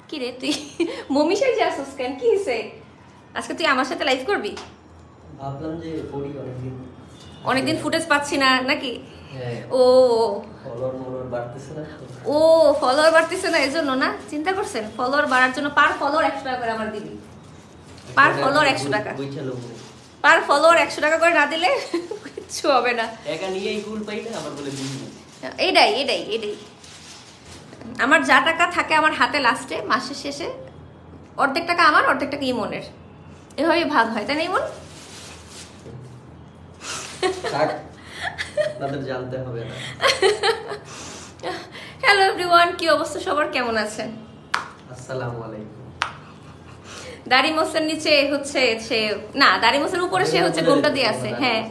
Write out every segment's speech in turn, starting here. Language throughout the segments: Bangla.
কি রে তুই মমিশাই যাচ্ছিস কেন, কি হয়েছে? আজকে তুই আমার সাথে লাইভ করবি? ভাবলাম যে করি অনেকদিন ফুটেজ পাচ্ছি না নাকি? ও ও ফলোয়ার বাড়তেছে না এজন্য না? চিন্তা করছেন ফলোয়ার বাড়ার জন্য পার ফলোয়ার 100 টাকা করে আমার দিবি। পার ফলোয়ার 100 টাকা, পার ফলোয়ার 100 টাকা করে না দিলে কিচ্ছু হবে না। টাকা নিয়েই কুল পাইলে আবার বলে দিবি। এইটাই এইটাই এইটাই আমার যা টাকা থাকে আমার হাতে লাস্টে মাসের শেষে অর্ধেক টাকা আমার, অর্ধেক টাকা ইমনের, এভাবেই ভাগ হয়, তাই না ইমন? জানতে হবে না। হ্যালো এভরিওয়ান, কি অবস্থা সবার, কেমন আছেন? আসসালামু আলাইকুম। দাড়ি মোছের নিচে হচ্ছে সে না, দাড়ি মোছের উপরে সে হচ্ছে গোমটা দিয়ে আছে। হ্যাঁ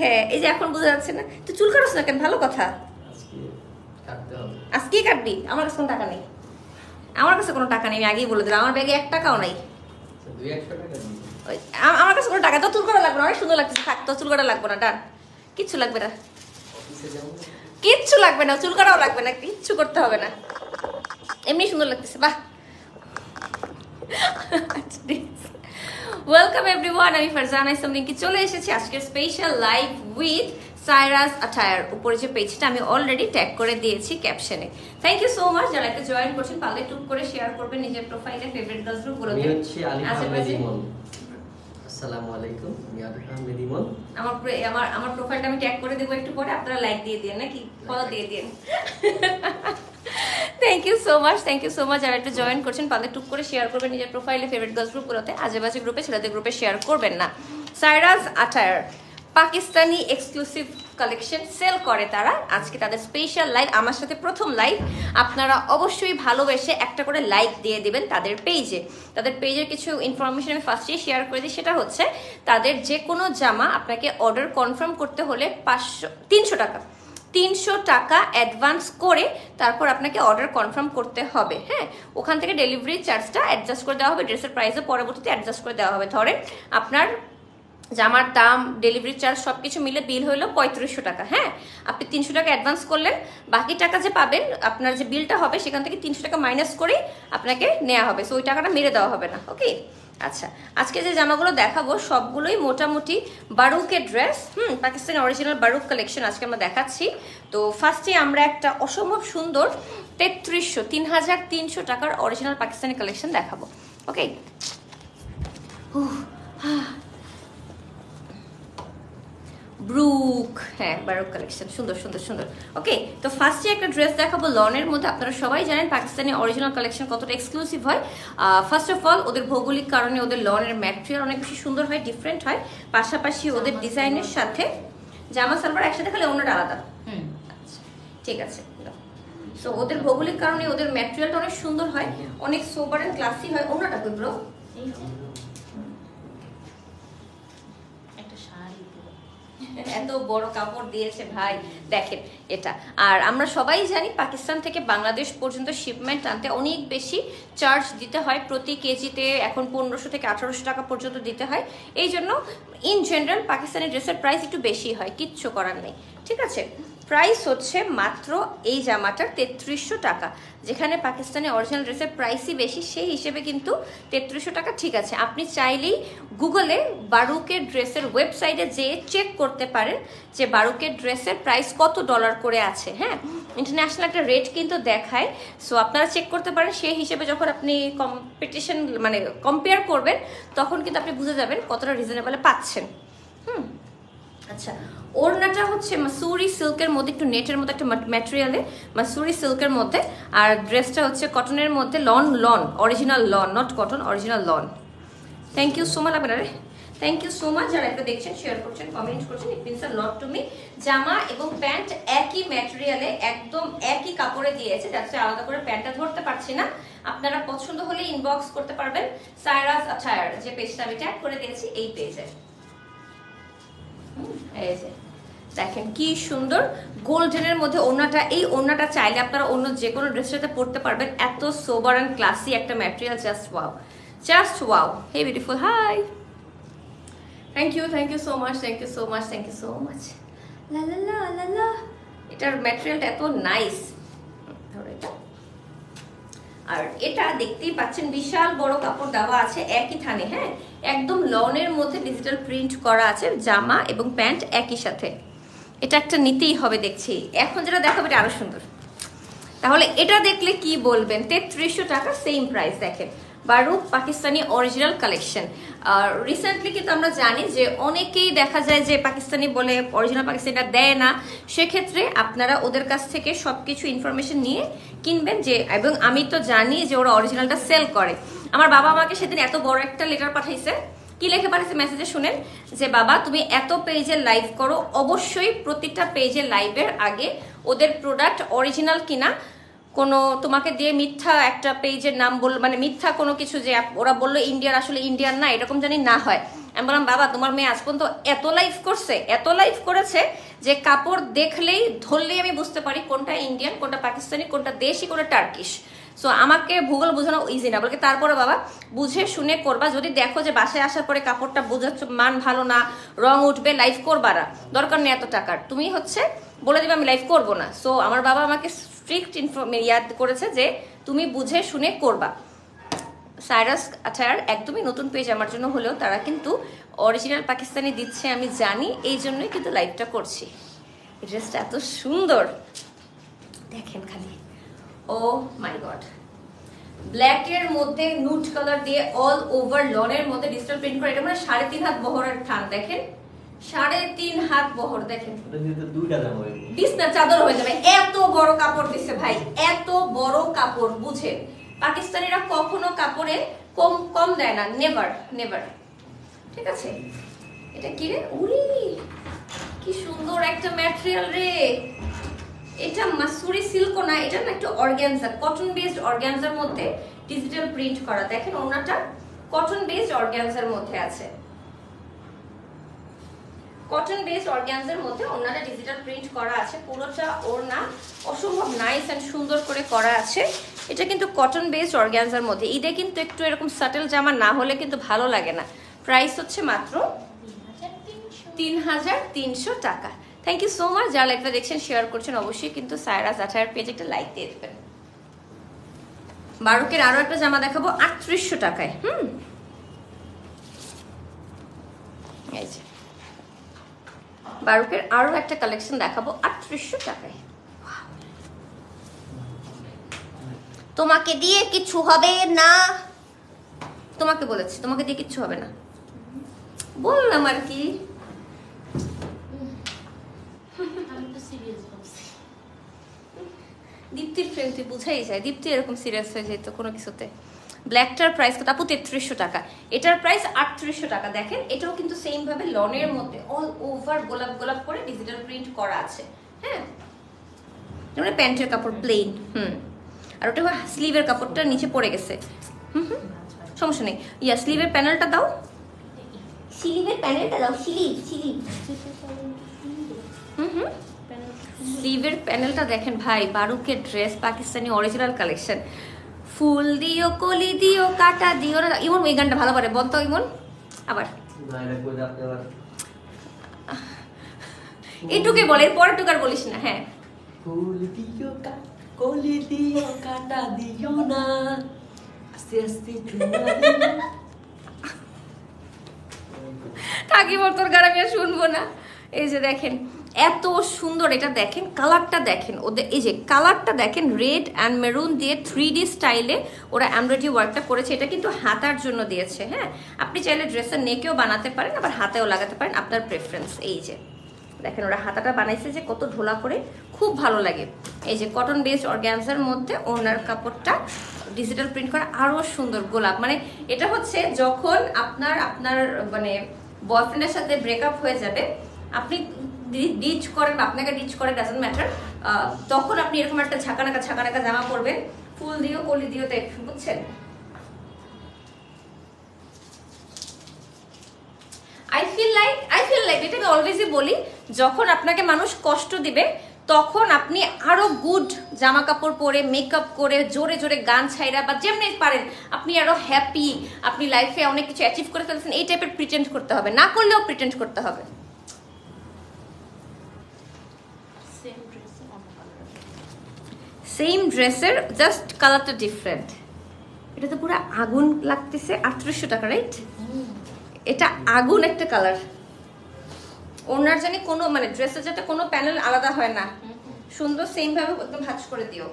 হ্যাঁ, এই যে এখন বোঝা যাচ্ছে না। তুই চুল কাটছ না কেন? ভালো কথা, আজকে কাটবি? আমার কাছে কোনো টাকা নেই, আমার কাছে কোনো টাকা নেই, আমি আগেই বলে দিলাম। আমার ব্যাগে 1 টাকাও নাই। আমার কাছে কোনো টাকা তো চুল কাটা লাগবে না, অনেক সুন্দর লাগছে। থাক তো, চুল কাটা লাগবে না, ডান, কিচ্ছু লাগবে না, কিচ্ছু লাগবে না, চুল কাটাও লাগবে না, কিচ্ছু করতে হবে না, এমনি সুন্দর লাগতেছে। বাহ, ওয়েলকাম এভরিওয়ান, আমি ফারজানা ইসলাম রিঙ্কি চলে এসেছি আজকের স্পেশাল লাইভ উইথ সাইরাস আটায়ার। উপরে যে পেজটা আমি অলরেডি ট্যাগ করে দিয়েছি ক্যাপশনে। থ্যাংক ইউ সো মাচ যারা একটা জয়েন করছেন, পারলে টুক করে শেয়ার করবেন নিজের প্রোফাইলে, ফেভারিট গার্লস গ্রুপ গুলোতে। আমি হচ্ছে আলিফ আহমেদ ইমন। আসসালামু আলাইকুম, আমি আলিফ আহমেদ ইমন। আমার প্রোফাইলটা আমি ট্যাগ করে দেব একটু পরে, আপনারা লাইক দিয়ে দেন নাকি ফলো দিয়ে দেন। Thank you so much, thank you so much যারা একটু জয়েন করছেন, পারলে টুক করে শেয়ার করবেন নিজের প্রোফাইলে, ফেভারিট গার্লস গ্রুপগুলোতে। আজেবাজে গ্রুপে, ছেলেদের গ্রুপে শেয়ার করবেন না। Cyrus attire Pakistani exclusive collection sale করে তারা। আজকে তাদের স্পেশাল লাইভ, আমার সাথে প্রথম লাইভ। আপনারা অবশ্যই ভালোবেসে একটা করে লাইক দিয়ে দিবেন তাদের পেজে। তাদের পেজের কিছু ইনফরমেশন আমি ফার্স্টেই শেয়ার করে দিই। সেটা হচ্ছে তাদের যে কোনো জামা আপনাকে অর্ডার কনফার্ম করতে হলে 300 টাকা অ্যাডভান্স করে তারপর আপনাকে অর্ডার কনফার্ম করতে হবে। হ্যাঁ, ওখান থেকে ডেলিভারি চার্জটা অ্যাডজাস্ট করে দেওয়া হবে, ড্রেসের প্রাইসও পরবর্তীতে অ্যাডজাস্ট করে দেওয়া হবে। ধরেন আপনার জামার দাম, ডেলিভারি চার্জ সবকিছু মিলে বিল হলো 3500 টাকা। হ্যাঁ, আপনি 300 টাকা অ্যাডভান্স করলেন, বাকি টাকা যে পাবেন, আপনার যে বিলটা হবে সেখান থেকে 300 টাকা মাইনাস করে আপনাকে নেওয়া হবে। সো ওই টাকাটা মেরে দেওয়া হবে না। ওকে, আচ্ছা, আজকে যে জামাগুলো দেখাবো সবগুলোই মোটামুটি বারুকের ড্রেস। পাকিস্তানি অরিজিনাল বারুক কালেকশন আজকে আমরা দেখাচ্ছি। তো ফার্স্টে আমরা একটা অসম্ভব সুন্দর 3300 টাকার অরিজিনাল পাকিস্তানি কালেকশন দেখাবো। ওকে, ব্রুক, হ্যাঁ বারুক কালেকশন, সুন্দর সুন্দর সুন্দর। ওকে, তো ফার্স্টে একটা ড্রেস দেখাবো লনের মধ্যে। আপনারা সবাই জানেন পাকিস্তানি অরিজিনাল কালেকশন কতটা এক্সক্লুসিভ হয়। ফার্স্ট অফ অল ওদের ভৌগোলিক কারণে ওদের লনের ম্যাটেরিয়াল অনেক বেশি সুন্দর হয়, ডিফারেন্ট হয়। পাশাপাশি ওদের ডিজাইনের সাথে জামা সালোয়ার একসাথে, খালি অন্যটা আলাদা। আচ্ছা ঠিক আছে। সো ওদের ভৌগোলিক কারণে ওদের ম্যাটেরিয়ালটা অনেক সুন্দর হয়, অনেক সোবার এন্ড ক্লাসি হয়। অন্যটা কই ব্রো? এত বড় কাপড় দিয়েছে ভাই, দেখেন এটা। আর আমরা সবাই জানি পাকিস্তান থেকে বাংলাদেশ পর্যন্ত শিপমেন্ট আনতে অনেক বেশি চার্জ দিতে হয়। প্রতি কেজিতে এখন 1500 থেকে 1800 টাকা পর্যন্ত দিতে হয়। এই জন্য ইন জেনারেল পাকিস্তানি ড্রেসের প্রাইস একটু বেশি হয়, কিচ্ছু করার নেই। ঠিক আছে, প্রাইস হচ্ছে মাত্র এই জামাটার 3300 টাকা। যেখানে পাকিস্তানি অরিজিনাল ড্রেসের প্রাইসই বেশি, সেই হিসেবে কিন্তু 3300 টাকা ঠিক আছে। আপনি চাইলেই গুগলে বারুকের ড্রেসের ওয়েবসাইটে যেয়ে চেক করতে পারেন যে বারুকের ড্রেসের প্রাইস কত ডলার করে আছে। হ্যাঁ, ইন্টারন্যাশনাল একটা রেট কিন্তু দেখায়। সো আপনারা চেক করতে পারেন, সেই হিসেবে যখন আপনি কম্পিটিশন মানে কম্পেয়ার করবেন তখন কিন্তু আপনি বুঝে যাবেন কতটা রিজনেবলে পাচ্ছেন। আচ্ছা, ওড়নাটা হচ্ছে মাসুরি সিল্কের মধ্যে, একটু নেটের মধ্যে একটা ম্যাটেরিয়ালে, মাসুরি সিল্কের মধ্যে। আর ড্রেসটা হচ্ছে কটনের মধ্যে, lawn original lawn, not cotton, original lawn. Thank you so much আপনারা, থ্যাংক ইউ সো মাচ যারা একটা দেখছেন, শেয়ার করছেন, কমেন্ট করছেন। It means a lot to me. জামা এবং প্যান্ট একই ম্যাটেরিয়ালে, একদম একই কাপড়ে দিয়েছে, যাতে আলাদা করে প্যান্টটা ধরতে পারছি না। আপনারা পছন্দ হলে ইনবক্স করতে পারবেন সাইরাস আটায়ার, যে পেজটা আমি ট্যাগ করে দিয়েছি এই পেজে। এই যে দেখেন কি সুন্দর গোল্ডেনের মধ্যে ওড়নাটা। এই ওড়নাটা চাইলে আপনারা অন্য যে কোনো ড্রেসের সাথে পরতে পারবেন। এত সোবার এন্ড ক্লাসি একটা material, just wow, just wow. Hey beautiful, hi, thank you so much, thank you so much, thank you so much. লা লা লা লা লা, এটার ম্যাটেরিয়ালটা এত নাইস। ধরো এটা, আর এটা দেখতেই পাচ্ছেন বিশাল বড় কাপড় দেওয়া আছে একই থানে, হ্যাঁ, একদম লনের মধ্যে ডিজিটাল প্রিন্ট করা আছে, জামা এবং প্যান্ট একই সাথে। এটা একটা নিতেই হবে দেখছি। এখন যেটা দেখাবো এটা আরো সুন্দর। তাহলে এটা দেখলে কি বলবেন? 3300 টাকা, সেম প্রাইস। দেখেন বারুক পাকিস্তানি অরিজিনাল কালেকশন। আর রিসেন্টলি কিন্তু আমরা জানি যে অনেকেই দেখা যায় যে পাকিস্তানি বলে অরিজিনাল পাকিস্তানিটা দেয় না, সেক্ষেত্রে আপনারা ওদের কাছ থেকে সবকিছু ইনফরমেশন নিয়ে কিনবেন। যে এবং আমি তো জানি যে ওরা অরিজিনালটা সেল করে। আমার বাবা আমাকে সেদিন এত বড় একটা লেটার পাঠাইছে, কি লিখে পাঠাইছে মেসেজে শুনেন, যে বাবা তুমি এত পেজে লাইভ করো, অবশ্যই প্রতিটা পেজে লাইভের আগে ওদের প্রোডাক্ট অরিজিনাল কিনা কোনো তোমাকে দিয়ে মিথ্যা একটা পেজের নাম বল, মানে মিথ্যা কোনো কিছু যে ওরা বললো ইন্ডিয়ার, আসলে ইন্ডিয়ান না, এরকম জানি না হয়। আমি বললাম বাবা তোমার মেয়ে আজ পর্যন্ত এত লাইভ করছে, এত লাইভ করেছে যে কাপড় দেখলেই ধরলেই আমি বুঝতে পারি কোনটা ইন্ডিয়ান, কোনটা পাকিস্তানি, কোনটা দেশি, কোনটা টার্কিশ। সো আমাকে ভূগোল বোঝানো ইজি না, বলকে তারপরে বাবা বুঝে শুনে করবা। যদি দেখো যে বাসায় আসার পরে কাপড়টা বোঝাচ্ছ মান ভালো না, রং উঠবে, লাইভ করবা না, দরকার নেই এত টাকার, তুমি হচ্ছে বলে দিবে আমি লাইভ করবো না। সো আমার বাবা আমাকে স্ট্রিক্ট ইয়াদ করেছে যে তুমি বুঝে শুনে করবা। সাইরাস আঠার একদমই নতুন পেজ আমার জন্য হলেও তারা কিন্তু অরিজিনাল পাকিস্তানি দিচ্ছে আমি জানি, এই জন্যই কিন্তু লাইভটা করছি। এই ড্রেসটা এত সুন্দর দেখেন খালি, ও মাই গড। ব্ল্যাক এর মধ্যে নুট কালার দিয়ে অল ওভার লনের মধ্যে ডিজিটাল প্রিন্ট করে, এটা মানে 3.5 হাত বহরের থান। দেখেন 3.5 হাত বহর, দেখেন বিছনা চাদর হয়ে যাবে, এত বড় কাপড় দিচ্ছে ভাই, এত বড় কাপড়। বুঝেন পাকিস্তানিরা কখনো কাপড়ে কম কম দেয় না, নেভার নেভার, ঠিক আছে। এটা কি রে, উরি কি সুন্দর একটা ম্যাটেরিয়াল রে, এটা মাসুরি সিল্ক না, এটা না একটু অর্গানজা, কটন বেসড অর্গানজার মধ্যে ডিজিটাল প্রিন্ট করা। দেখেন ওনাটা কটন বেসড অর্গানজার মধ্যে আছে, কটন বেসড অর্গানজার মধ্যে ওনাটা ডিজিটাল প্রিন্ট করা আছে। পুরোটা ওড়না অসম্ভব নাইস এন্ড সুন্দর করে করা আছে। এটা কিন্তু কটন বেসড অর্গানজার মধ্যে। ঈদে কিন্তু একটু এরকম সাটেল জামা না হলে কিন্তু ভালো লাগে না। প্রাইস হচ্ছে মাত্র 3300 টাকা। থ্যাংক ইউ সো মাচ যারা লাইভটা দেখছেন, শেয়ার করছেন, অবশ্যই কিন্তু সায়রাজ আঠার পেজে একটা লাইক দিয়ে দেবেন। বারুকের আরো একটা জামা দেখাবো 3800 টাকায়। এই যে বারুকের আরো একটা কালেকশন দেখাবো 3800 টাকায়। তোমাকে দিয়ে কিছু হবে না, তোমাকে বলেছি তোমাকে দিয়ে কিচ্ছু হবে না, বললাম আর কি। দীপ্তির ফ্রেন্ড তুই বুঝাই যায়, দীপ্তি এরকম সিরিয়াস হয়ে যেত কোনো কিছুতে। ব্ল্যাকটার প্রাইস কত আপু? 3300 টাকা। এটার প্রাইস 3800 টাকা। দেখেন এটাও কিন্তু সেম ভাবে লনের মধ্যে অল ওভার গোলাপ গোলাপ করে ডিজিটাল প্রিন্ট করা আছে, হ্যাঁ, মানে প্যান্টের কাপড় প্লেন। আর ওটা স্লিভের কাপড়টা নিচে পড়ে গেছে। সমস্যা নেই, ইয়া স্লিভের প্যানেলটা দাও, স্লিভের প্যানেলটা দাও, স্লিভ স্লিভ স্লিভের প্যানেলটা দেখেন ভাই। বারুকের ড্রেস পাকিস্তানি অরিজিনাল কালেকশন। ফুল দিও, কলি দিও, কাটা দিও না। ইমন এই গানটা ভালো পারে, বলতো ইমন আবার এইটুকে বলে, এর পরের টুকার বলিস না। হ্যাঁ, ফুল দিও, কলি দিও, কাটা দিও না, আস্তে আস্তে থাকি বল তোর গান আমি আর শুনবো না। এই যে দেখেন এত সুন্দর, এটা দেখেন কালারটা দেখেন, ওদের এই যে কালারটা দেখেন, রেড অ্যান্ড মেরুন দিয়ে 3D স্টাইলে ওরা এমব্রয়ডারি ওয়ার্কটা করেছে। এটা কিন্তু হাতার জন্য দিয়েছে, হ্যাঁ, আপনি চাইলে ড্রেসের নেকেও বানাতে পারেন, আবার হাতেও লাগাতে পারেন, আপনার প্রেফারেন্স। এই যে দেখেন ওরা হাতাটা বানাইছে যে কত ঢোলা করে, খুব ভালো লাগে। এই যে কটন বেসড অর্গানজার মধ্যে ওনার কাপড়টা ডিজিটাল প্রিন্ট করা, আরো সুন্দর গোলাপ। মানে এটা হচ্ছে যখন আপনার মানে বয়ফ্রেন্ডের সাথে ব্রেকআপ হয়ে যাবে, আপনি ডিচ করেন, আপনাকে ডিচ করে, ডাজন্ট ম্যাটার, তখন আপনি এরকম একটা ঝাঁকানাকা জামা পরবেন, ফুল দিও, কলি দিও, তাই বুঝছেন। আই ফিল লাইক এটা আমি অলওয়েজই বলি, যখন আপনাকে মানুষ কষ্ট দিবে তখন আপনি আরো গুড জামা কাপড় পরে, মেকআপ করে, জোরে জোরে গান ছাইরা বা যেমনি পারেন আপনি আরো হ্যাপি, আপনি লাইফে অনেক কিছু অ্যাচিভ করে ফেলছেন, এই টাইপের প্রিটেন্ড করতে হবে, না করলেও প্রিটেন্ড করতে হবে। সেম ড্রেসের জাস্ট কালারটা ডিফারেন্ট। এটা তো পুরো আগুন লাগতেছে, 3800 টাকা, রাইট? এটা আগুন একটা কালার। ওনার জানি কোনো মানে ড্রেসের যেটা কোনো প্যানেল আলাদা হয় না, সুন্দর সেম ভাবে একদম ভাঁজ করে দিও।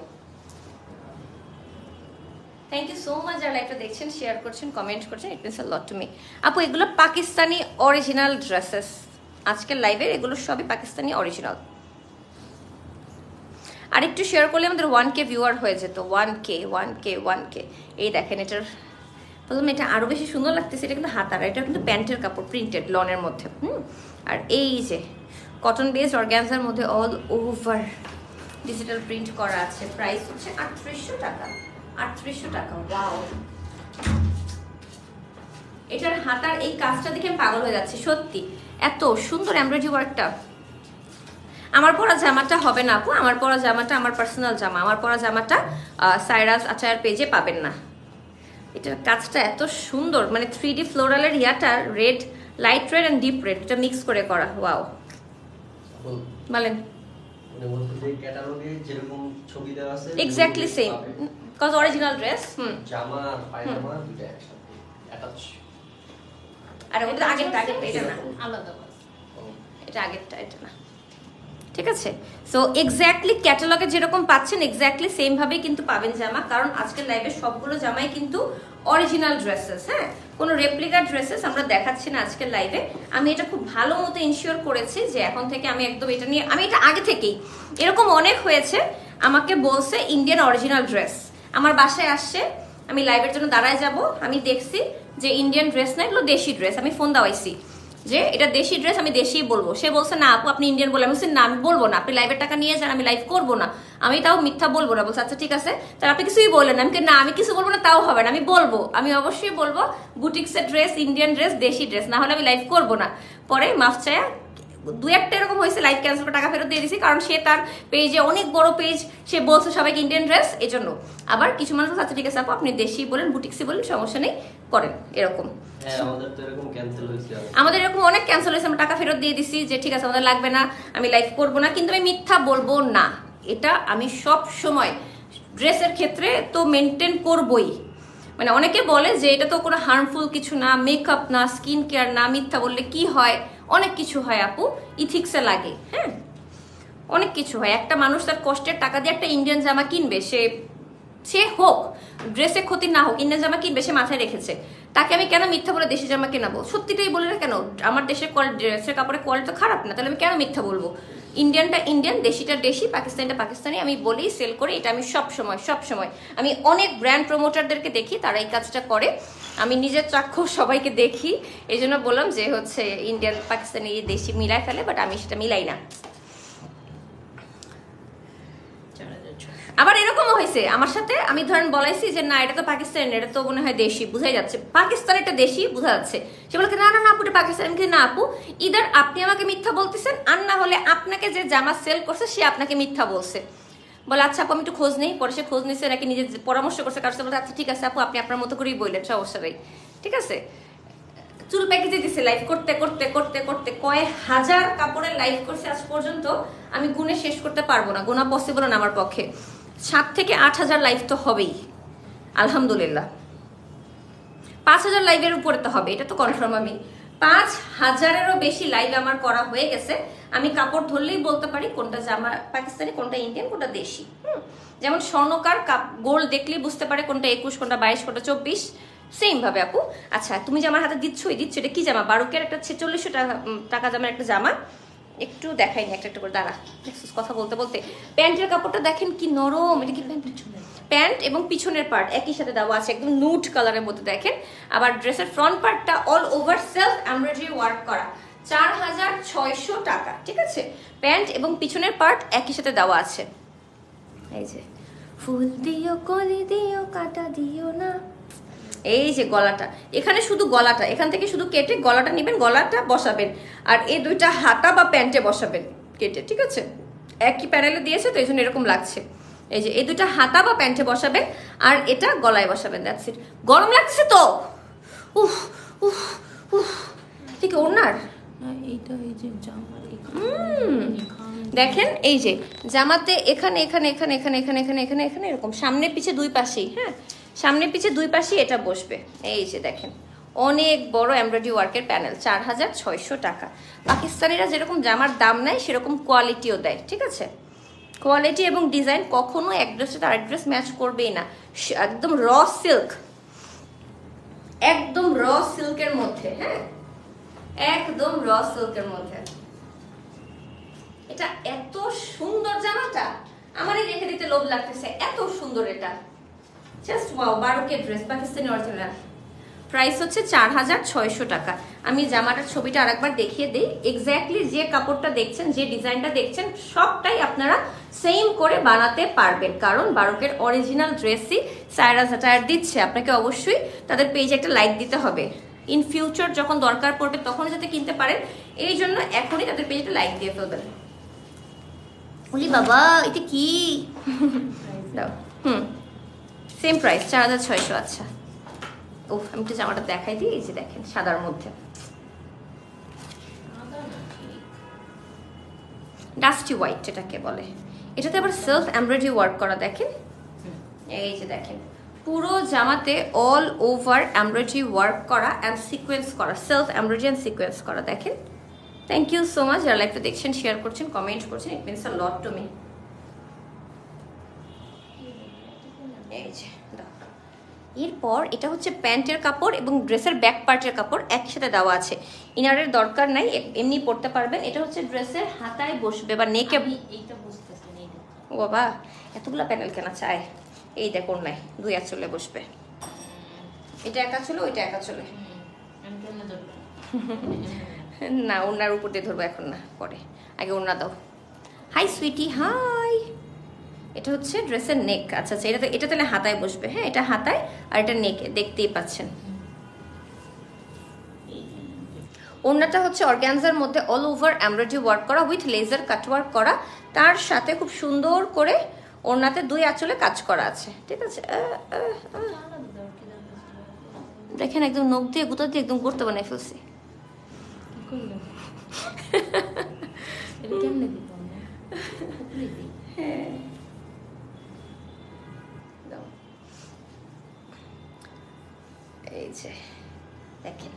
থ্যাংক ইউ সো মাচ যারা লাইভটা দেখছেন, শেয়ার করছেন, কমেন্ট করছেন, it means a lot to me. আপু এগুলো পাকিস্তানি অরিজিনাল ড্রেসেস, আজকের লাইভের এগুলো সবই পাকিস্তানি অরিজিনাল। আর একটু শেয়ার করলে আমাদের 1K ভিউয়ার হয়ে যেত। 1K। এই দেখেন, এটার প্রথমে এটা আরো বেশি সুন্দর লাগতেছে। এটা কিন্তু হাতার, এটা কিন্তু প্যান্টের কাপড়, প্রিন্টেড লনের মধ্যে। আর এই যে কটন বেসড অর্গানজার মধ্যে অল ওভার ডিজিটাল প্রিন্ট করা আছে। প্রাইস হচ্ছে 3800 টাকা। 3800 টাকা। ওয়াও, এটার হাতার এই কাজটা দেখে আমি পাগল হয়ে যাচ্ছি সত্যি, এত সুন্দর এমব্রয়ডারি ওয়ার্কটা। আমার পরা জামাটা হবে না আপু, আমার পরা জামাটা আমার পার্সোনাল জামা। আমার পরা জামাটা সাইরাস আচার পেজে পাবেন না। এটার কাজটা এত সুন্দর, মানে 3D ফ্লোরালের ইয়াটা red, light red and deep red, এটা মিক্স করে করা। ওয়াও, বলেন। মানে বলতে যে ক্যাটালগে যেরকম ছবি দেওয়া আছে exactly same, cause original dress. জামা আর পায়জামা দুটো একসাথে অ্যাটাচ। আর ওটা আগেরটা, এটা না, আলাদা। এটা আগেরটা, এটা না। ঠিক আছে, সো এক্স্যাক্টলি ক্যাটালগে যেরকম পাচ্ছেন এক্স্যাক্টলি সেম ভাবেই কিন্তু পাবেন জামা, কারণ আজকের লাইভে সবগুলো জামাই কিন্তু অরিজিনাল ড্রেসেস। হ্যাঁ, কোনো রেপ্লিকা ড্রেসেস আমরা দেখাচ্ছি না আজকের লাইভে। আমি এটা খুব ভালো মতো ইনশিওর করেছি যে এখন থেকে আমি একদম এটা নিয়ে, আমি এটা আগে থেকেই, এরকম অনেক হয়েছে আমাকে বলছে ইন্ডিয়ান অরিজিনাল ড্রেস, আমার বাসায় আসছে, আমি লাইভের জন্য দাঁড়ায় যাব, আমি দেখছি যে ইন্ডিয়ান ড্রেস না, এগুলো দেশি ড্রেস। আমি ফোন দেওয়াইছি যে এটা দেশি ড্রেস, আমি দেশিই বলবো। সে বলছে না আপু আপনি ইন্ডিয়ান বলে। আমি বলছি না আমি বলবো না, আপনি লাইভের টাকা নিয়ে যান, আমি লাইভ করবো না, আমি তাও মিথ্যা বলবো না। বলছে আচ্ছা ঠিক আছে, তাহলে আপনি কিছুই বললেন। আমি না, আমি কিছু বলবো না, তাও হবে না, আমি বলবো, আমি অবশ্যই বলবো বুটিক্সের ড্রেস, ইন্ডিয়ান ড্রেস, দেশি ড্রেস, না হলে আমি লাইভ করবো না। পরে মাফ চায়া দু একটা এরকম হয়েছে, লাইভ ক্যান্সেল করে টাকা ফেরত দিয়ে দিছি, কারণ সে তার পেজে অনেক বড় পেজ, সে বলছে সবাইকে ইন্ডিয়ান ড্রেস, এই জন্য। আবার কিছু মানুষ আচ্ছা ঠিক আছে আপু আপনি দেশি বলেন, বুটিক্সি বলেন, সমস্যা নেই, করেন, এরকম। আমাদের এরকম অনেক ক্যান্সেল হয়েছে, আমরা টাকা ফেরত দিয়ে দিছি যে ঠিক আছে আমাদের লাগবে না, আমি লাইভ করবো না। কিন্তু আমি মিথ্যা বলবো না, এটা আমি সব সময় ড্রেসের ক্ষেত্রে তো মেনটেন করবই। মানে অনেকে বলে যে এটা তো কোনো হার্মফুল কিছু না, মেকআপ না, স্কিন কেয়ার না, মিথ্যা বললে কি হয়, অনেক কিছু হয় আপু, ইথিক্সে লাগে। হ্যাঁ, অনেক কিছু হয়। একটা মানুষ তার কষ্টের টাকা দিয়ে একটা ইন্ডিয়ান জামা কিনবে, সে হোক ড্রেসে ক্ষতি না হোক, ইন্ডিয়ান জামা কিনবে, সে মাথায় রেখেছে। তাকে আমি কেন মিথ্যা বলে দেশি জামা কেনাবো? সত্যিটাই বলে না কেন, আমার দেশের ড্রেসের কাপড়ের কোয়ালিটি তো খারাপ না, তাহলে আমি কেন মিথ্যা বলবো? ইন্ডিয়ানটা ইন্ডিয়ান, দেশিটা দেশি, পাকিস্তানিটা পাকিস্তানি, আমি বলেই সেল করি। এটা আমি সব সময় আমি অনেক ব্র্যান্ড প্রমোটারদেরকে দেখি, তারা এই কাজটা করে, আমি নিজের চাক্ষুষ সবাইকে দেখি। এই জন্য বললাম যে হচ্ছে ইন্ডিয়ান পাকিস্তানি দেশি মিলাই ফেলে, বাট আমি সেটা মিলাই না। আবার এরকমও হয়েছে আমার সাথে, আমি ধরেন বলাইছি যে না এটা তো পাকিস্তানি, এটা তো মনে হয় দেশি, বুঝাই যাচ্ছে পাকিস্তান, এটা দেশি বোঝা যাচ্ছে। সে বলে না না না আপু এটা পাকিস্তানি। আমি না আপু, ইদার আপনি আমাকে মিথ্যা বলতেছেন, আর না হলে আপনাকে যে জামা সেল করছে সে আপনাকে মিথ্যা বলছে। বলে আচ্ছা আপু আমি একটু খোঁজ নেই। পরে সে খোঁজ নিচ্ছে, নাকি নিজে পরামর্শ করছে কারোর সাথে, বলে আচ্ছা ঠিক আছে আপু আপনি আপনার মতো করেই বললেন, সমস্যা নেই, ঠিক আছে। চুল প্যাকেজে দিচ্ছে লাইভ করতে করতে করতে করতে কয়েক হাজার কাপড়ের লাইভ করছে আজ পর্যন্ত, আমি গুনে শেষ করতে পারবো না, গোনা পসিবল না আমার পক্ষে। 7 থেকে 8,000 লাইভ তো হবেই আলহামদুলিল্লাহ, 5,000 লাইভের উপরে তো হবে, এটা তো কনফার্ম। আমি 5,000-এরও বেশি লাইভ আমার করা হয়ে গেছে। আমি কাপড় ধরলেই বলতে পারি কোনটা জামা পাকিস্তানি, কোনটা ইন্ডিয়ান, কোনটা দেশি। যেমন স্বর্ণকার গোল্ড দেখলেই বুঝতে পারে কোনটা 21, কোনটা 22, কোনটা 24, সেম ভাবে আপু। আচ্ছা তুমি যে আমার হাতে দিচ্ছ এটা কি জামা? 12K একটা 4600 টাকা জামার একটা জামা, একটু দেখাইনি একটা একটা করে, দাঁড়া কথা বলতে বলতে। প্যান্টের কাপড়টা দেখেন কি নরম, এটা কি প্যান্ট এবং পিছনের পার্ট একই সাথে দেওয়া আছে, একদম নুট কালারের মধ্যে দেখেন। আবার ড্রেসের ফ্রন্ট পার্টটা all over self embroidery work করা, 4600 টাকা, ঠিক আছে। প্যান্ট এবং পিছনের পার্ট একই সাথে দেওয়া আছে। এই যে ফুল দিও কলি দিও কাটা দিও না, এই যে গলাটা, এখানে শুধু গলাটা, এখান থেকে শুধু কেটে গলাটা নেবেন, গলাটা বসাবেন, আর এই দুইটা হাতা বা প্যান্টে বসাবেন কেটে, ঠিক আছে। একই প্যানেলে দিয়েছে তো এই জন্য এরকম লাগছে। এই যে এই দুইটা হাতা বা প্যান্টে বসাবেন, আর এটা গলায় বসাবেন, দ্যাটস ইট। গরম লাগছে তো, উফ উফ উফ, ঠিক ওনার এইটা এই যে জামা দেখেন এই যে জামাতে এখানে এখানে এখানে এখানে এখানে এখানে এখানে এখানে এরকম সামনে পিছে দুই পাশেই, হ্যাঁ সামনে পিছে দুই পাশেই এটা বসবে। এই যে দেখেন অনেক বড় এমব্রয়ডারি ওয়ার্কের প্যানেল, 4600 টাকা। পাকিস্তানিরা যেরকম জামার দাম নেয় সেরকম কোয়ালিটিও দেয়, ঠিক আছে? কোয়ালিটি এবং ডিজাইন কখনো এক ড্রেসের সাথে আরেক ড্রেস ম্যাচ করবেই না। একদম র সিল্ক, একদম র সিল্কের মধ্যে, হ্যাঁ একদম র সিল্কের মধ্যে। এটা এত সুন্দর জামাটা আমারই রেখে দিতে লোভ লাগতেছে, এত সুন্দর এটা, just wow. 12K dress, Pakistani original, price হচ্ছে 4600 টাকা। আমি জামাটার ছবিটা আরেকবার দেখিয়ে দিই। এক্স্যাক্টলি যে কাপড়টা দেখছেন, যে ডিজাইনটা দেখছেন, সবটাই আপনারা সেম করে বানাতে পারবেন, কারণ 12K অরিজিনাল ড্রেসই সায়রাজ অ্যাটায়ার দিচ্ছে। আপনাকে অবশ্যই তাদের পেজে একটা লাইক দিতে হবে, ইন ফিউচার যখন দরকার পড়বে তখন যাতে কিনতে পারেন, এই জন্য এখনই তাদের পেজে একটা লাইক দিয়ে ফেলবেন। বলি বাবা এটা কি দাও, সেম প্রাইস 4600। আচ্ছা ও আমি একটু জামাটা দেখাই দিই। এই যে দেখেন সাদার মধ্যে ডাস্টি হোয়াইট যেটাকে বলে, এটাতে আবার সেলফ এমব্রয়ডারি ওয়ার্ক করা। দেখেন এই যে দেখেন পুরো জামাতে অল ওভার এমব্রয়ডারি ওয়ার্ক করা অ্যান্ড সিকোয়েন্স করা, সেলফ এমব্রয়ডারি অ্যান্ড সিকোয়েন্স করা। দেখেন থ্যাংক ইউ সো মাচ যারা লাইভটা দেখছেন, শেয়ার করছেন, কমেন্ট করছেন, it means a lot to me. এই যে এরপর এটা হচ্ছে প্যান্টের কাপড় এবং ড্রেসের ব্যাক পার্টের কাপড় একসাথে দেওয়া আছে, ইনারের দরকার নাই, এমনি পরতে পারবেন। এটা হচ্ছে ড্রেসের হাতায় বসবে বা নেকে। ও বাবা এতগুলা প্যানেল কেনা চায়। এই দেখুন নাই দুই আঁচলে বসবে, এটা একা চলে ওইটা একা চলে না, ওনার উপর দিয়ে ধরবো এখন না, পরে, আগে ওনা দাও। Hi sweetie hi. এটা হচ্ছে ড্রেসের নেক। আচ্ছা আচ্ছা এটা তাহলে হাতায় বসবে, হ্যাঁ এটা হাতায় আর এটা নেকে, দেখতেই পাচ্ছেন। ওড়নাটা হচ্ছে অর্গানজার মধ্যে অল ওভার এমব্রয়ডারি ওয়ার্ক করা উইথ লেজার কাট ওয়ার্ক করা, তার সাথে খুব সুন্দর করে ওড়নাতে দুই আঁচলে কাজ করা আছে, ঠিক আছে? দেখেন একদম নখ দিয়ে গুঁতা দিয়ে একদম করতে বানাই ফেলছি। এই যে দেখেন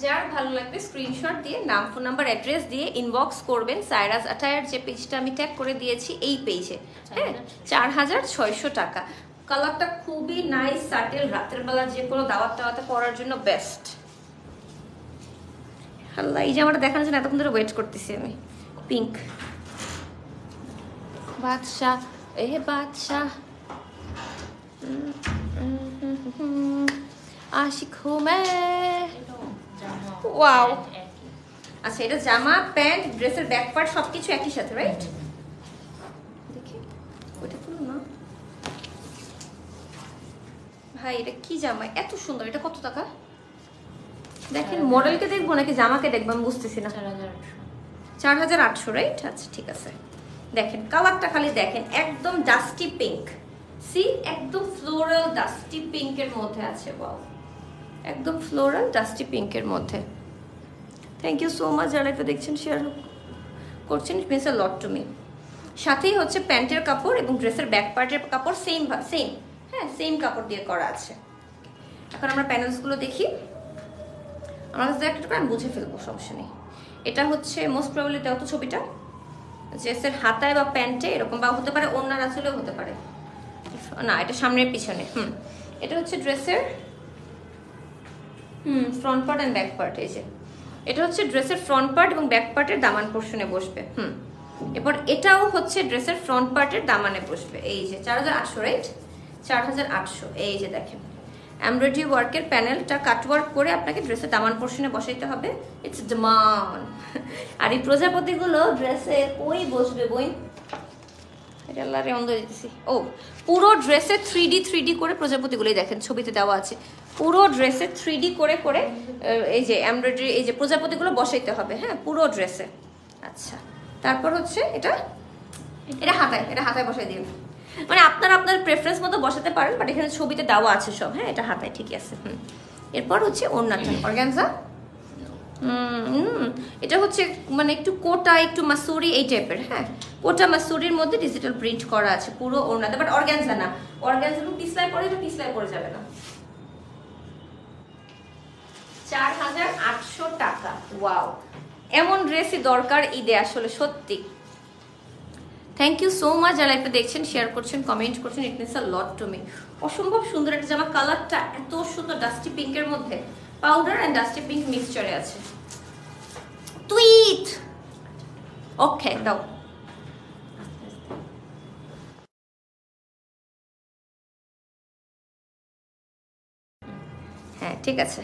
যার ভালো লাগবে স্ক্রিনশট দিয়ে নাম, ফোন নাম্বার, অ্যাড্রেস দিয়ে ইনবক্স করবেন সায়রাজ অ্যাটায়ার যে পেজটা আমি ট্যাগ করে দিয়েছি এই পেজে, হ্যাঁ 4600 টাকা। কালারটা খুবই নাইস, সাটেল, রাতের বেলা যে কোনো দাওয়াত টাওয়াতে পরার জন্য বেস্ট। আল্লাহ এই জামাটা দেখানোর জন্য এতক্ষণ ধরে ওয়েট করতেছি আমি। পিঙ্ক বাদশাহ, এ বাদশাহ আশিক হু মে। ওয়াও আচ্ছা এটা জামা, প্যান্ট, ড্রেসের ব্যাক পার্ট সবকিছু একই সাথে, রাইট? দেখি ওইটা খুলো না ভাই, এটা কি জামা এত সুন্দর, এটা কত টাকা? দেখেন মডেলকে দেখবো নাকি জামাকে দেখবো আমি বুঝতেছি না। 4800, রাইট? আচ্ছা ঠিক আছে। দেখেন কালারটা খালি দেখেন, একদম ডাস্টি পিঙ্ক, সি একদম ফ্লোরাল ডাস্টি পিঙ্কের মধ্যে আছে। ওয়াও একদম ফ্লোরাল ডাস্টি পিঙ্কের মধ্যে। থ্যাংক ইউ সো মাচ যারা এটা দেখছেন, শেয়ার করছেন, it means a lot to me. সাথেই হচ্ছে প্যান্টের কাপড় এবং ড্রেসের ব্যাক পার্টের কাপড় সেম, হ্যাঁ সেম কাপড় দিয়ে করা আছে। এখন আমরা প্যানেলসগুলো দেখি, আমার কাছে একটা করে আমি বুঝে ফেলবো, সমস্যা নেই। এটা হচ্ছে মোস্ট প্রবাবলি দেওয়া তো ছবিটা ড্রেসের হাতায় বা প্যান্টে এরকম, বা হতে পারে ওড়নার আঁচলেও হতে পারে, না এটা সামনের পিছনে। এটা হচ্ছে ড্রেসের front part and back part. এই যে এটা হচ্ছে ড্রেসের ফ্রন্ট পার্ট এবং ব্যাক পার্টের দামান পোর্শনে বসবে। এরপর এটাও হচ্ছে ড্রেসের ফ্রন্ট পার্টের দামানে বসবে। এই যে 4800, রাইট? 4800। এই যে দেখেন এমব্রয়ডারি ওয়ার্কের প্যানেলটা কাট ওয়ার্ক করে আপনাকে ড্রেসের দামান পোর্শনে বসাইতে হবে। It's demand. আর এই প্রজাপতিগুলো ড্রেসে কই বসবে বই? এটা আল্লাহরে অন্ধ দিতেছি। ও পুরো ড্রেসে 3D করে প্রজাপতিগুলোই দেখেন ছবিতে দেওয়া আছে, পুরো ড্রেসে 3D করে এই যে এমব্রয়ডারি এই যে প্রজাপতিগুলো বসাইতে হবে, হ্যাঁ পুরো ড্রেসে। আচ্ছা তারপর হচ্ছে এটা হাতায় বসাই দিন, মানে আপনারা আপনার প্রেফারেন্স মতো বসাতে পারেন, বাট এখানে ছবিতে দেওয়া আছে সব, হ্যাঁ এটা হাতায় ঠিকই আছে। এরপর হচ্ছে ওড়নাটা অর্গানজা, এটা হচ্ছে মানে একটু কোটা একটু মাসুরি এই টাইপের, হ্যাঁ কোটা মাসুরির মধ্যে ডিজিটাল প্রিন্ট করা আছে পুরো ওড়নাতে, বাট অর্গানজা না, অর্গানজা পিছলাই পরে, এটা পিছলাই পরে যাবে না। 4800 টাকা। ওয়াও, এমন ড্রেসই দরকার ঈদে আসলে সত্যি। থ্যাংক ইউ সো মাচ যারা লাইভটা দেখছেন, শেয়ার করছেন, কমেন্ট করছেন, it means a lot to me. অসম্ভব সুন্দর একটা জামা, কালারটা এত সুন্দর ডাস্টি পিঙ্কের মধ্যে, পাউডার এন্ড ডাস্টি পিঙ্ক মিক্সচারে আছে। টুইট ওকে দাও। হ্যাঁ ঠিক আছে।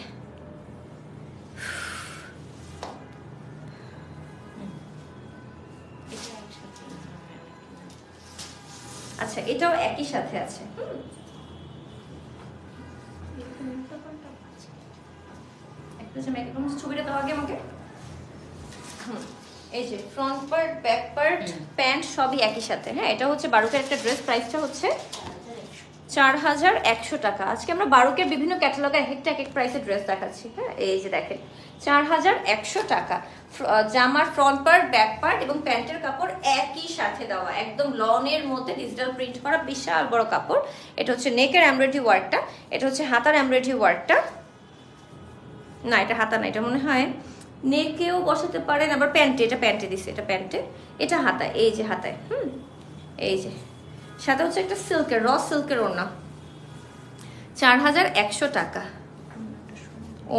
আচ্ছা এটাও একই সাথে আছে। ছবিটা দাও আগে আমাকে। এই যে front part, back part, pant সবই একই সাথে। হ্যাঁ এটা হচ্ছে বারুকের একটা ড্রেস, প্রাইসটা হচ্ছে 4100 টাকা। আজকে আমরা বারুকের বিভিন্ন ক্যাটালগে এক একটা এক এক প্রাইসের ড্রেস দেখাচ্ছি। হ্যাঁ এই যে দেখেন 4100 টাকা। জামার ফ্রন্ট পার্ট, ব্যাক পার্ট এবং প্যান্টের কাপড় একই সাথে দেওয়া, একদম লনের মধ্যে ডিজিটাল প্রিন্ট করা, বিশাল বড় কাপড়। এটা হচ্ছে নেকের এমব্রয়ডারি ওয়ার্কটা, এটা হচ্ছে হাতার এমব্রয়ডারি ওয়ার্কটা। না এটা হাতা না, এটা মনে হয় নেকেও বসাতে পারেন, আবার প্যান্টে, এটা প্যান্টে দিছে, এটা প্যান্টে, এটা হাতায়, এই যে হাতায়। এই যে সাথে হচ্ছে একটা সিল্কের, র সিল্কের ওড়না। 4100 টাকা।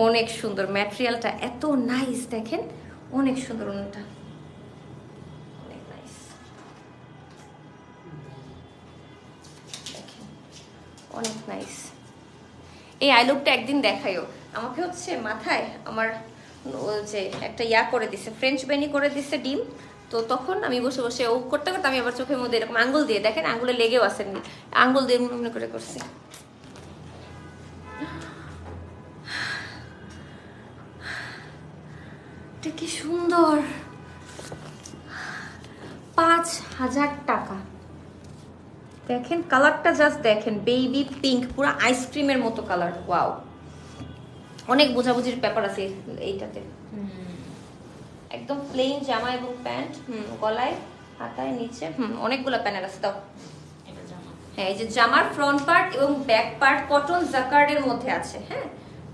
অনেক সুন্দর ম্যাটেরিয়ালটা, এত নাইস দেখেন, অনেক সুন্দর ওড়নাটা, অনেক নাইস দেখেন, অনেক নাইস। এই আই লুকটা একদিন দেখাইও আমাকে। হচ্ছে মাথায় আমার যে একটা ইয়া করে দিছে, ফ্রেঞ্চ বেনি করে দিছে ডিম, তো তখন আমি বসে বসে ও করতে করতে আমি আবার চোখের মধ্যে এরকম আঙ্গুল দিয়ে, দেখেন আঙ্গুলে লেগেও আসেননি, আঙ্গুল দিয়ে মনে করে করছি। এটা কি সুন্দর, 5000 টাকা। দেখেন কালারটা জাস্ট দেখেন, বেবি পিঙ্ক, পুরো আইসক্রিমের মতো কালার। ওয়াও, অনেক বোঝাবুঝির ব্যাপার আছে এইটাতে। একদম প্লেন জামা এবং প্যান্ট, গলায়, হাতায়, নিচে অনেকগুলো প্যানেল আছে। দাও। হ্যাঁ এই যে জামার ফ্রন্ট পার্ট এবং ব্যাক পার্ট কটন জাকার্ডের মধ্যে আছে। হ্যাঁ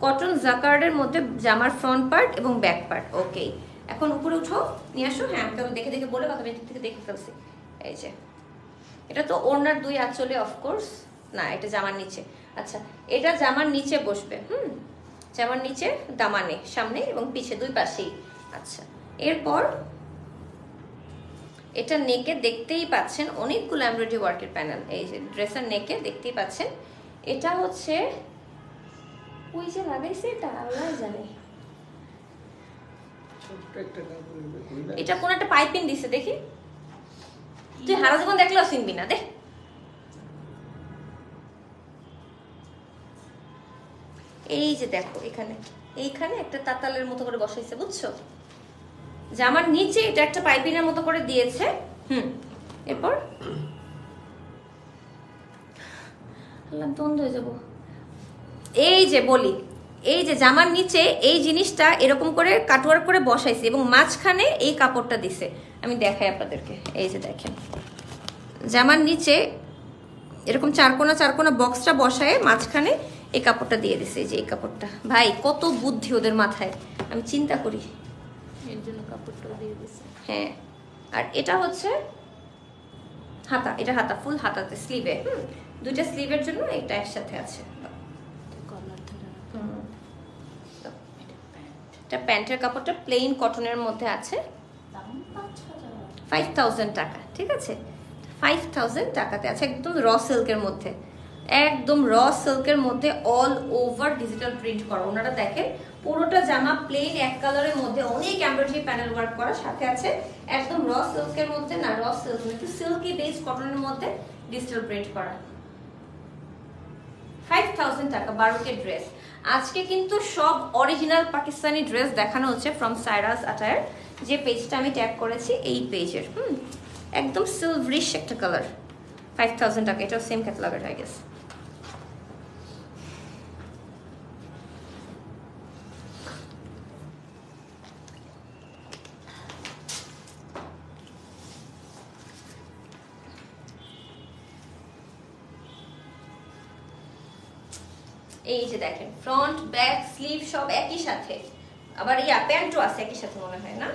কটন জাকার্ডের মধ্যে জামার ফ্রন্ট পার্ট এবং ব্যাক পার্ট। ওকে এখন উপরে উঠো, নিয়ে আসো। হ্যাঁ আমি দেখে দেখে বলে কথা দিক থেকে দেখে ফেলছি। এই যে এটা তো ওড়নার দুই আঁচলে অফকোর্স, না এটা জামার নিচে। আচ্ছা এটা জামার নিচে বসবে, জামার নিচে দামানে, সামনে এবং পিছে দুই পাশেই। আচ্ছা এরপর এটা নেকে দেখতেই পাচ্ছেন অনেকগুলো এমব্রয়ডারি ওয়ার্কের প্যানেল। এই যে ড্রেসের নেকে দেখতেই পাচ্ছেন, এটা হচ্ছে ওই যে লাগাইছে, এটা আল্লাহ জানে, এটা কোন একটা পাইপিং দিছে। দেখি তুই হারা যখন দেখলেও চিনবি না, দেখ এই যে দেখো এখানে, এইখানে একটা তাতালের মতো করে বসাইছে, বুঝছো? জামার নিচে এটা একটা পাইপিংয়ের মতো করে দিয়েছে। এরপর বন্ধ হয়ে যাবো। এই যে বলি, এই যে জামার নিচে এই জিনিসটা এরকম করে কাটওয়ার্ক করে বসাইছে এবং মাঝখানে এই কাপড়টা দিছে। আমি দেখাই আপনাদেরকে, এই যে দেখেন জামার নিচে এরকম চারকোনা চারকোনা বক্সটা বসায় মাঝখানে এই কাপড়টা দিয়ে দিছে। এই যে এই কাপড়টা, ভাই কত বুদ্ধি ওদের মাথায়, আমি চিন্তা করি, এর জন্য কাপড়টা দিয়ে দিছে। হ্যাঁ আর এটা হচ্ছে হাতা, এটা হাতা, ফুল হাতাতে স্লিভে, দুইটা স্লিভের জন্য এটা একসাথে আছে। এটা প্যান্টের কাপড়টা প্লেন কটনের মধ্যে আছে, 5000 টাকা। ঠিক আছে 5000 টাকাতে আছে, একদম র সিল্কের মধ্যে, একদম র সিল্কের মধ্যে অল ওভার ডিজিটাল প্রিন্ট করা। ওনারা দেখেন পুরোটা জামা প্লেন এক কালারের মধ্যে অনেক এমব্রয়ডারি প্যানেল ওয়ার্ক করা, সাথে আছে একদম র সিল্কের মধ্যে, না র সিল্ক একটু সিল্কি বেস কটনের মধ্যে ডিজিটাল প্রিন্ট করা। 5000 টাকা বারুকের ড্রেস। আজকে কিন্তু সব অরিজিনাল পাকিস্তানি ড্রেস দেখানো হচ্ছে ফ্রম সাইরাস আটায়ার, যে পেজটা আমি ট্যাগ করেছি এই পেজের। একদম সিলভারিশ একটা কালার, 5000 টাকা। এটাও সেম ক্যাটালগের আই গেস। এই যে দেখেন ফ্রন্ট ব্যাক স্লিভ সব একই সাথে, আবার প্যান্টও আছে একই সাথে মনে হয় না?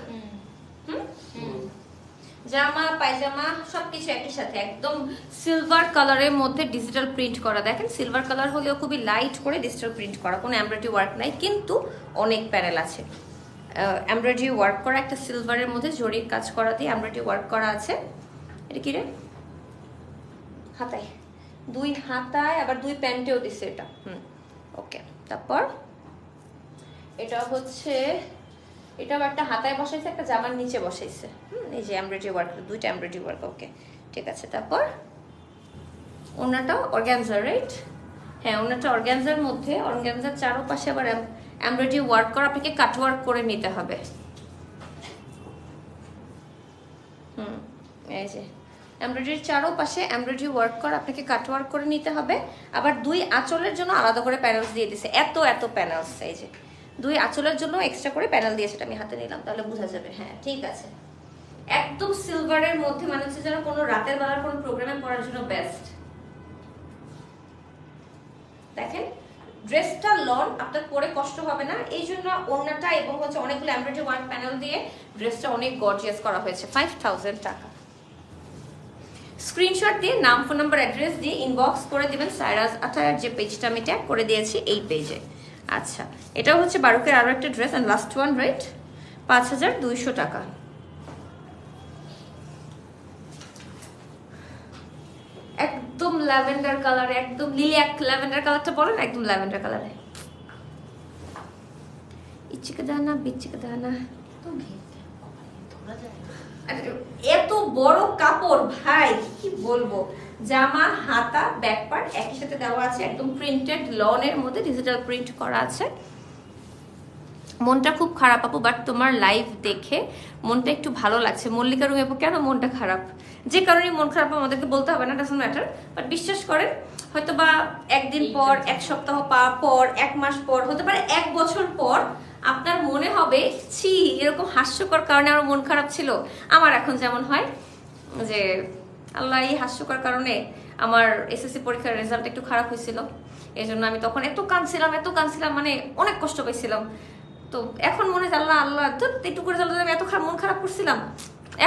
জামা পায়জামা সবকিছু একই সাথে, একদম সিলভার কালারের মধ্যে ডিজিটাল প্রিন্ট করা। দেখেন সিলভার কালার হলেও খুবই লাইট করে ডিজিটাল প্রিন্ট করা, কোনো এমব্রয়ডারি ওয়ার্ক নাই, কিন্তু অনেক প্যানেল আছে। এমব্রয়ডারি ওয়ার্ক করা, একটা সিলভারের মধ্যে জরির কাজ করা দিয়ে এমব্রয়ডারি ওয়ার্ক করা আছে। এটা কি রে? হাতায়, 2 হাতায় আবার 2 প্যান্টেও দিছে এটা। ওকে, তারপর এটা হচ্ছে, এটাও একটা হাতায় বসাইছে, একটা জামার নিচে বসাইছে। এই যে এমব্রয়ডারি ওয়ার্ক, 2টা এমব্রয়ডারি ওয়ার্ক। ওকে, ঠিক আছে। তারপর ওনাটাও অর্গানজার, রাইট? হ্যাঁ, ওনাটা অর্গানজার মধ্যে, অর্গানজার চারপাশে আবার এমব্রয়ডারি ওয়ার্ক করা, আপনাকে কাট ওয়ার্ক করে নিতে হবে। এই যে এমব্রয়ডারির চারপাশে এমব্রয়ডারি ওয়ার্ক করা, আপনাকে কাট ওয়ার্ক করে নিতে হবে। আবার 2 আঁচলের জন্য আলাদা করে প্যানেলস দিয়ে দিছে, এত প্যানেলস। এই যে 2 আঁচলের জন্য এক্সট্রা করে প্যানেল দিয়েছে, আমি হাতে নিলাম তাহলে বোঝা যাবে। হ্যাঁ, ঠিক আছে। একদম সিলভারের মধ্যে, মানে হচ্ছে যেন কোনো রাতের বেলার কোনো প্রোগ্রামে পরার জন্য বেস্ট। দেখেন ড্রেসটা লন, আপনার পরে কষ্ট হবে না, এই জন্য ওড়নাটা এবং হচ্ছে অনেকগুলো এমব্রয়ডারি ওয়ার্ক প্যানেল দিয়ে ড্রেসটা অনেক গর্জিয়াস করা হয়েছে। 5000 টাকা। স্ক্রিনশট দিয়ে নাম, ফোন নাম্বার, অ্যাড্রেস দিয়ে ইনবক্স করে দিবেন সাইরাজ আটায়ার যে পেজটা আমি ট্যাগ করে দিয়েছি এই পেজে। আচ্ছা, এটাও হচ্ছে বারুকের আরো একটা dress, and last one, right? 5200 টাকা। একদম ল্যাভেন্ডার কালারে, একদম লিলিয়াক ল্যাভেন্ডার কালারটা বলেন, একদম ল্যাভেন্ডার কালারে। ইচ্ছিকা দানা বিচ্ছিকা দানা, এত বড় কাপড় ভাই কি বলবো। জামা, হাতা, ব্যাক পার্ট একই সাথে দেওয়া আছে, একদম প্রিন্টেড লনের মধ্যে ডিজিটাল প্রিন্ট করা আছে। মনটা খুব খারাপ আপু, বাট তোমার লাইভ দেখে মনটা একটু ভালো লাগছে। মল্লিকা রুমি আপু, কেন মনটা খারাপ? যে কারণে মন খারাপ আমাদেরকে বলতে হবে না, ডাজন্ট ম্যাটার। বাট বিশ্বাস করেন, হয়তো বা একদিন পর, 1 সপ্তাহ পর, 1 মাস পর, হতে পারে 1 বছর পর আপনার মনে হবে ছি, এরকম হাস্যকর কারণে আমার মন খারাপ ছিল। আমার এখন যেমন হয় যে আল্লাহ, এই হাস্যকর কারণে আমার এসএসসি পরীক্ষার রেজাল্ট একটু খারাপ হয়েছিল, এই জন্য আমি তখন এত কাঁদছিলাম, মানে অনেক কষ্ট পেয়েছিলাম। তো এখন মনে হয় আল্লাহ আল্লাহ একটু করে আমি এত মন খারাপ করছিলাম।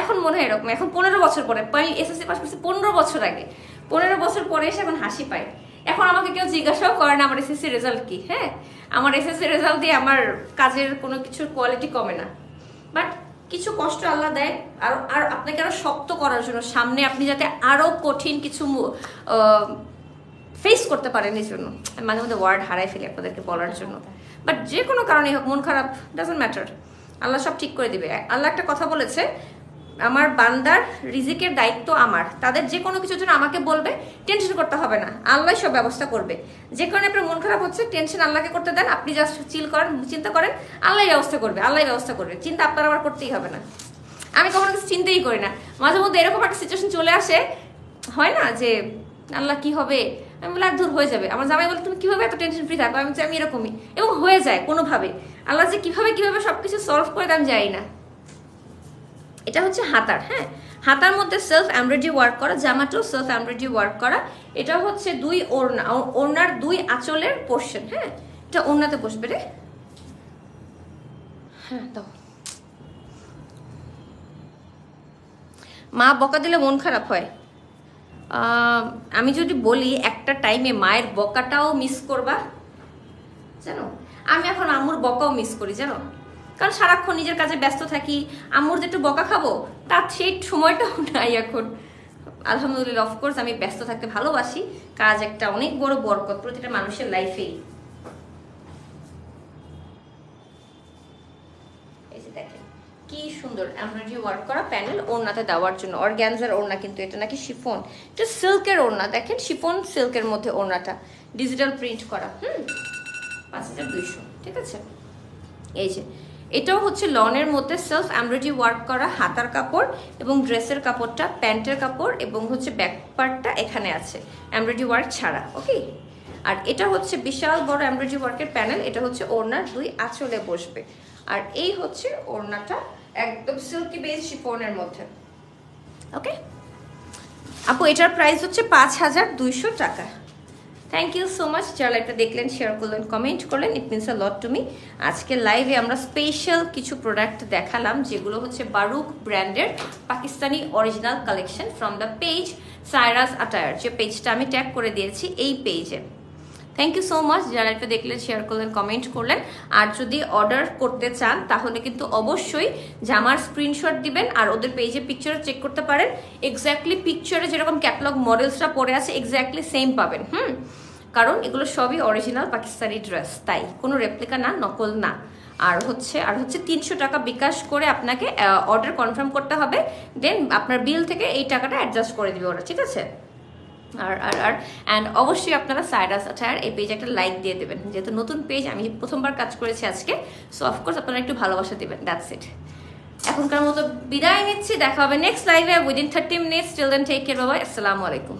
এখন মনে হয় এরকম, এখন 15 বছর পরে, এসএসসি পাস করছি 15 বছর আগে, 15 বছর পরে এসে এখন হাসি পায়। এখন আমাকে কেউ জিজ্ঞাসাও করে না আমার এসএসসি রেজাল্ট কি। হ্যাঁ, আমার এসএসসি রেজাল্ট দিয়ে আমার কাজের কোনো কিছুর কোয়ালিটি কমে না, বাট কিছু কষ্ট আল্লাহ দেয় আর আপনাকে আরো শক্ত করার জন্য, সামনে আপনি যাতে আরো কঠিন কিছু ফেস করতে পারেন, এই জন্য আমি মাঝে মধ্যে ওয়ার্ড হারাই ফেলি আপনাদেরকে বলার জন্য। বাট যে কোনো কারণেই হোক, মন খারাপ ডাজন্ট ম্যাটার, আল্লাহ সব ঠিক করে দিবে। আল্লাহ একটা কথা বলেছে, আমার বান্দার রিজিকের দায়িত্ব আমার, তাদের যে কোনো কিছুর জন্য আমাকে বলবে, টেনশন করতে হবে না, আল্লাহ সব ব্যবস্থা করবে। যে কারণে আপনার মন খারাপ হচ্ছে, টেনশন আল্লাহকে করতে দেন, আপনি জাস্ট চিল করেন, চিন্তা করেন, আল্লাহ ব্যবস্থা করবে, চিন্তা আপনার আবার করতেই হবে না। আমি কখনো কিছু চিন্তাই করি না, মাঝে মধ্যে এরকম একটা সিচুয়েশন চলে আসে, হয় না যে আল্লাহ কি হবে, আমি বলে আর দূর হয়ে যাবে। আমার জামাই বলে তুমি কিভাবে এত টেনশন ফ্রি থাকো, আমি এরকমই, এবং হয়ে যায় কোনোভাবে। আল্লাহ যে কিভাবে সবকিছু সলভ করে আমি যাই না। এটা হচ্ছে হাতার। হ্যাঁ, হাতার মধ্যে সেলফ এমব্রয়ডারি ওয়ার্ক করা, জামাটাও সেলফ এমব্রয়ডারি ওয়ার্ক করা। এটা হচ্ছে 2 ওড়না, ওড়নার 2 আঁচলের পোর্শন। হ্যাঁ, এটা ওড়নাতে বসবে রে। হ্যাঁ দাও। মা বকা দিলে মন খারাপ হয়। আমি যদি বলি একটা টাইমে মায়ের বকাটাও মিস করবা, জানো, আমি এখন আম্মুর বকাও মিস করি, জানো, কারণ সারাক্ষণ নিজের কাজে ব্যস্ত থাকি। আম্মুর যে একটু বকা খাবো তার সেই সময়টাও নাই এখন। আলহামদুলিল্লাহ, অফকোর্স আমি ব্যস্ত থাকতে ভালোবাসি, কাজ একটা অনেক বড় বরকত প্রতিটা মানুষের লাইফেই। এই যে দেখেন কি সুন্দর এমব্রয়ডারি ওয়ার্ক করা প্যানেল ওড়নাতে দেওয়ার জন্য। অর্গানজার ওড়না, কিন্তু এটা নাকি শিফন, এটা সিল্কের ওড়না। দেখেন শিফন সিল্কের মধ্যে ওড়নাটা ডিজিটাল প্রিন্ট করা। 5200, ঠিক আছে। এই যে এটাও হচ্ছে লনের মধ্যে সেলফ এমব্রয়ডারি ওয়ার্ক করা হাতার কাপড়, এবং ড্রেসের কাপড়টা, প্যান্টের কাপড় এবং হচ্ছে ব্যাক পার্টটা এখানে আছে এমব্রয়ডারি ওয়ার্ক ছাড়া। ওকে, আর এটা হচ্ছে বিশাল বড় এমব্রয়ডারি ওয়ার্কের প্যানেল। এটা হচ্ছে ওড়নার 2 আঁচলে বসবে, আর এই হচ্ছে ওড়নাটা একদম সিল্কি বেজ শিফনের মধ্যে। ওকে আপু, এটার প্রাইস হচ্ছে 5200 টাকা। থ্যাংক ইউ সো মাচ যারা লাইভটা দেখলেন, শেয়ার করলেন, কমেন্ট করলেন, ইট means a lot to me. আজকে লাইভে আমরা স্পেশাল কিছু প্রোডাক্ট দেখালাম যেগুলো হচ্ছে বারুক ব্র্যান্ডের Pakistani original collection from the page Cyrus attire, যে পেজটা আমি ট্যাগ করে দিয়েছি এই পেজে। থ্যাংক ইউ সো মাচ যারা এটা দেখলেন, শেয়ার করলেন, কমেন্ট করলেন। আর যদি অর্ডার করতে চান তাহলে কিন্তু অবশ্যই জামার স্ক্রিনশট দিবেন আর ওদের পেজে পিকচার চেক করতে পারেন। এক্স্যাক্টলি পিকচারে যেরকম ক্যাটালগ মডেলসটা পরে আছে এক্স্যাক্টলি সেম পাবেন। কারণ এগুলো সবই অরিজিনাল পাকিস্তানি ড্রেস, তাই কোনো রেপ্লিকা না, নকল না। আর হচ্ছে 300 টাকা বিকাশ করে আপনাকে অর্ডার কনফার্ম করতে হবে, দেন আপনার বিল থেকে এই টাকাটা অ্যাডজাস্ট করে দিবে ওরা, ঠিক আছে? অ্যান্ড অবশ্যই আপনারা সাইরাস আটায়ার এই পেজে একটা লাইক দিয়ে দেবেন, যেহেতু নতুন পেজ, আমি প্রথমবার কাজ করেছি আজকে, সো অফকোর্স আপনারা একটু ভালোবাসা দেবেন। That's it. এখনকার মতো বিদায় নিচ্ছি, দেখা হবে নেক্সট লাইভে within 30 minutes. Till then take care, bye, আসসালামু আলাইকুম।